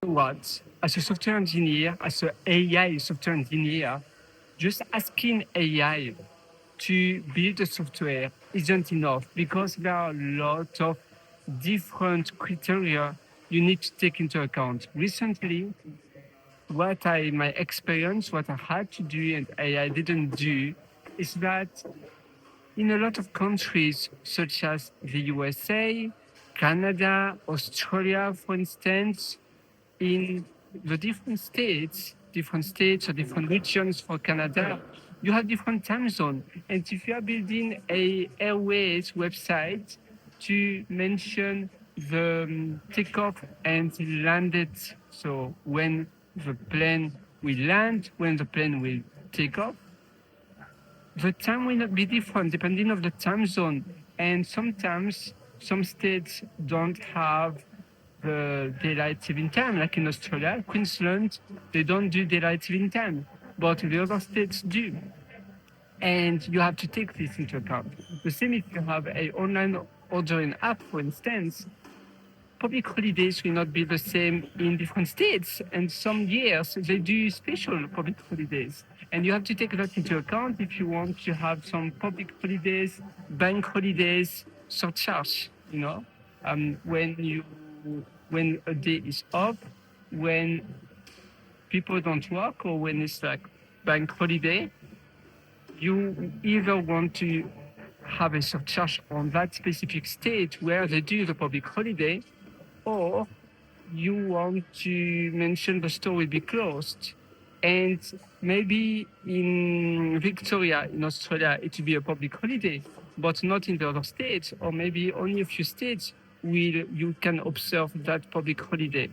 What, as a software engineer, as an AI software engineer, just asking AI to build a software isn't enough because there are a lot of different criteria you need to take into account. Recently, my experience, what I had to do and AI didn't do, is that in a lot of countries, such as the USA, Canada, Australia, for instance, in the different states or different regions for Canada, you have different time zone. And if you are building a airways website to mention the takeoff and landed, so when the plane will land, when the plane will take off, the time will not be different depending on the time zone. And sometimes some states don't have the daylight saving time, like in Australia, Queensland, they don't do daylight saving time, but the other states do. And you have to take this into account. The same if you have a online ordering app, for instance, public holidays will not be the same in different states. And some years they do special public holidays. And you have to take that into account if you want to have some public holidays, bank holidays, surcharge, when a day is off, when people don't work, or when it's like bank holiday, you either want to have a surcharge on that specific state where they do the public holiday, or you want to mention the store will be closed. And maybe in Victoria, in Australia, it will be a public holiday, but not in the other states, or maybe only a few states will you can observe that public holiday.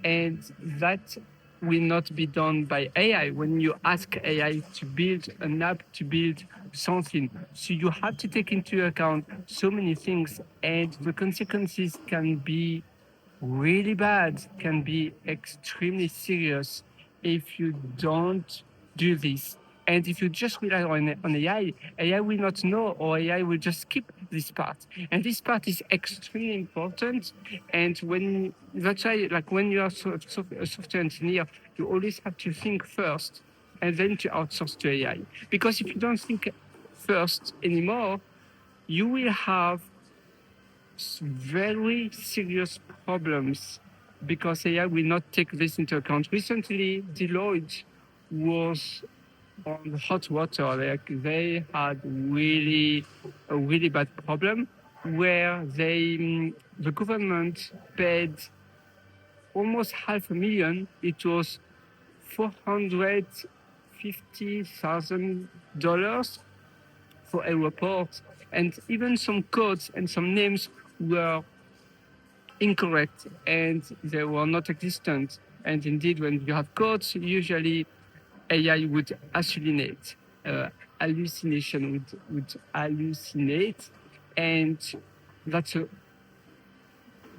And that will not be done by AI when you ask AI to build an app, to build something. So you have to take into account so many things, and the consequences can be really bad, can be extremely serious if you don't do this. And if you just rely on AI, AI will not know, or AI will just skip this part. And this part is extremely important. And that's why, like when you are a software engineer, you always have to think first and then to outsource to AI. Because if you don't think first anymore, you will have very serious problems because AI will not take this into account. Recently, Deloitte was on hot water. Like they had a really bad problem where the government paid almost $500,000. It was $450,000 for a report, and even some codes and some names were incorrect and they were not existent. And indeed, when you have codes, usually AI would hallucinate. Hallucination would hallucinate, and that's a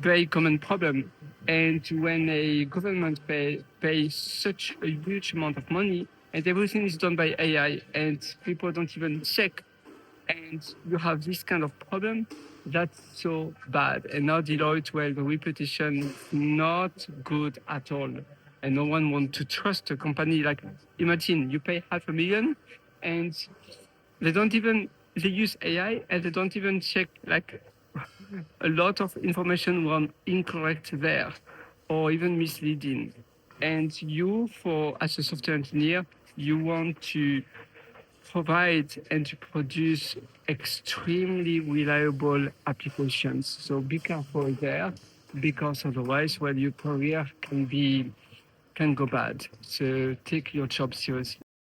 very common problem. And when a government pays such a huge amount of money, and everything is done by AI, and people don't even check, and you have this kind of problem, that's so bad. And now Deloitte, well, the reputation is not good at all. And no one wants to trust a company. Like, imagine you pay $500,000 and they use AI and they don't even check, like, a lot of information were incorrect there or even misleading. And as a software engineer, you want to provide and to produce extremely reliable applications. So be careful there, because otherwise, well, your career can go bad. So take your job seriously.